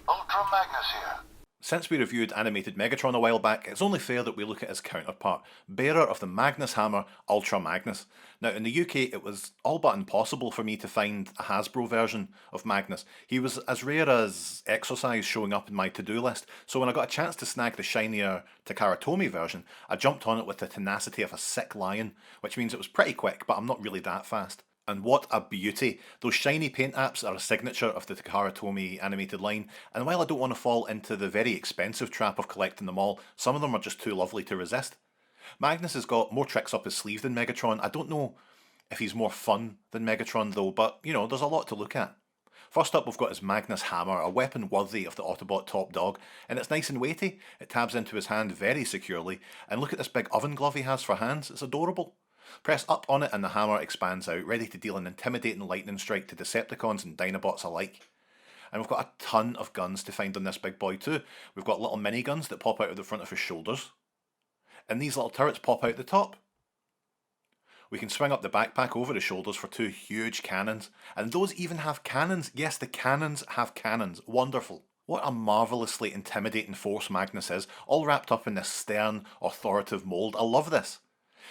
Ultra Magnus here. Since we reviewed animated Megatron a while back, it's only fair that we look at his counterpart, bearer of the Magnus Hammer, Ultra Magnus. Now in the UK it was all but impossible for me to find a Hasbro version of Magnus. He was as rare as exercise showing up in my to-do list, so when I got a chance to snag the shinier TakaraTomy version, I jumped on it with the tenacity of a sick lion, which means it was pretty quick, but I'm not really that fast. And what a beauty! Those shiny paint apps are a signature of the TakaraTomy animated line, and while I don't want to fall into the very expensive trap of collecting them all, some of them are just too lovely to resist. Magnus has got more tricks up his sleeve than Megatron. I don't know if he's more fun than Megatron though, but you know, there's a lot to look at. First up we've got his Magnus Hammer, a weapon worthy of the Autobot top dog, and it's nice and weighty. It tabs into his hand very securely, and look at this big oven glove he has for hands, it's adorable. Press up on it and the hammer expands out, ready to deal an intimidating lightning strike to Decepticons and Dinobots alike. And we've got a ton of guns to find on this big boy too. We've got little miniguns that pop out of the front of his shoulders. And these little turrets pop out the top. We can swing up the backpack over the shoulders for two huge cannons. And those even have cannons. Yes, the cannons have cannons. Wonderful. What a marvellously intimidating force Magnus is, all wrapped up in this stern, authoritative mould. I love this.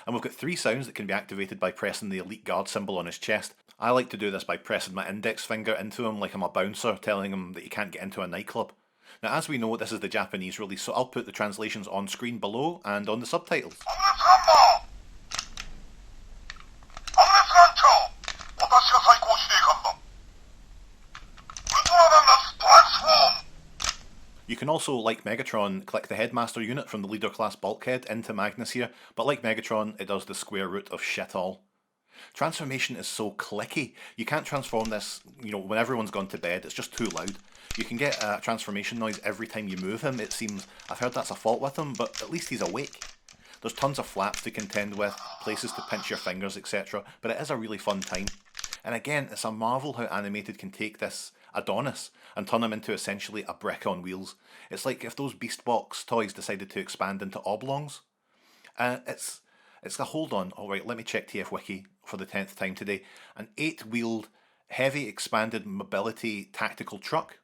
And we've got 3 sounds that can be activated by pressing the Elite Guard symbol on his chest. I like to do this by pressing my index finger into him like I'm a bouncer telling him that he can't get into a nightclub. Now as we know, this is the Japanese release, so I'll put the translations on screen below and on the subtitles. You can also, like Megatron, click the Headmaster unit from the Leader class bulkhead into Magnus here, but like Megatron, it does the square root of shit all. Transformation is so clicky. You can't transform this, you know, when everyone's gone to bed, it's just too loud. You can get a transformation noise every time you move him, it seems. I've heard that's a fault with him, but at least he's awake. There's tons of flaps to contend with, places to pinch your fingers, etc., but it is a really fun time. And again, it's a marvel how animated can take this Adonis and turn him into essentially a brick on wheels. It's like if those Beast Box toys decided to expand into oblongs. It's a hold on, alright, let me check TF Wiki for the 10th time today. An 8-wheeled, heavy expanded mobility tactical truck.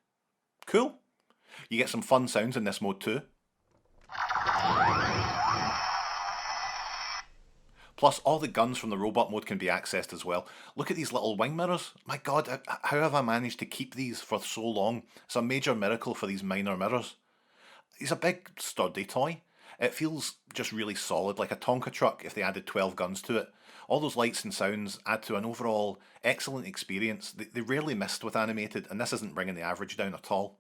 Cool. You get some fun sounds in this mode too. Plus, all the guns from the robot mode can be accessed as well. Look at these little wing mirrors. My god, how have I managed to keep these for so long? It's a major miracle for these minor mirrors. He's a big, sturdy toy. It feels just really solid, like a Tonka truck if they added 12 guns to it. All those lights and sounds add to an overall excellent experience. They rarely missed with animated, and this isn't bringing the average down at all.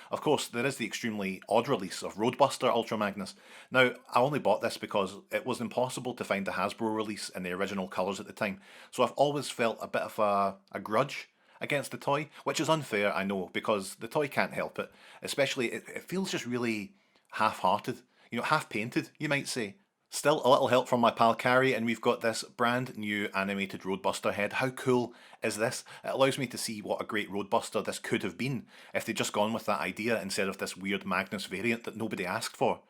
Of course, there is the extremely odd release of Roadbuster Ultra Magnus. Now, I only bought this because it was impossible to find a Hasbro release in the original colours at the time, so I've always felt a bit of a grudge against the toy, which is unfair, I know, because the toy can't help it. Especially, it feels just really half-hearted, you know, half-painted, you might say. Still, a little help from my pal Carrie, and we've got this brand new animated Roadbuster Head. How cool is this? It allows me to see what a great Roadbuster this could have been if they'd just gone with that idea instead of this weird Magnus variant that nobody asked for.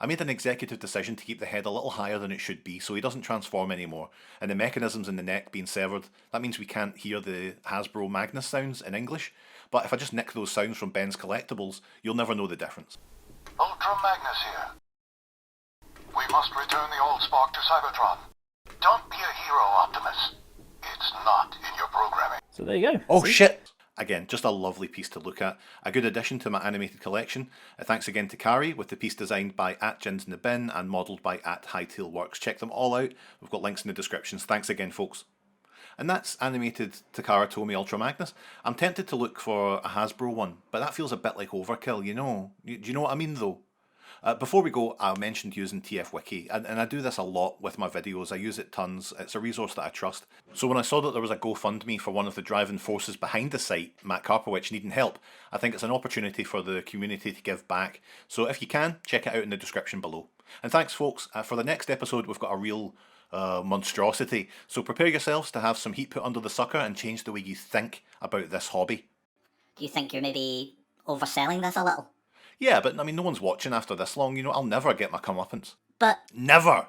I made an executive decision to keep the head a little higher than it should be so he doesn't transform anymore, and the mechanisms in the neck being severed, that means we can't hear the Hasbro Magnus sounds in English, but if I just nick those sounds from Ben's Collectibles, you'll never know the difference. Ultra Magnus here. We must return the old spark to Cybertron. Don't be a hero, Optimus. It's not in your programming. So there you go. Oh shit! Again, just a lovely piece to look at. A good addition to my animated collection. Thanks again to Carrie, with the piece designed by @JinsInTheBin and modelled by @HightailWorks. Check them all out. We've got links in the descriptions. Thanks again, folks. And that's animated TakaraTomy Ultra Magnus. I'm tempted to look for a Hasbro one, but that feels a bit like overkill, you know? Do you know what I mean though? Before we go, I mentioned using TF Wiki, and I do this a lot with my videos. I use it tons. It's a resource that I trust. So when I saw that there was a GoFundMe for one of the driving forces behind the site, Matt Karpowicz, needing help, I think it's an opportunity for the community to give back. So if you can, check it out in the description below. And thanks folks. For the next episode we've got a real monstrosity, so prepare yourselves to have some heat put under the sucker and change the way you think about this hobby. Do you think you're maybe overselling this a little? Yeah, but I mean, no one's watching after this long, you know, I'll never get my comeuppance. But Never!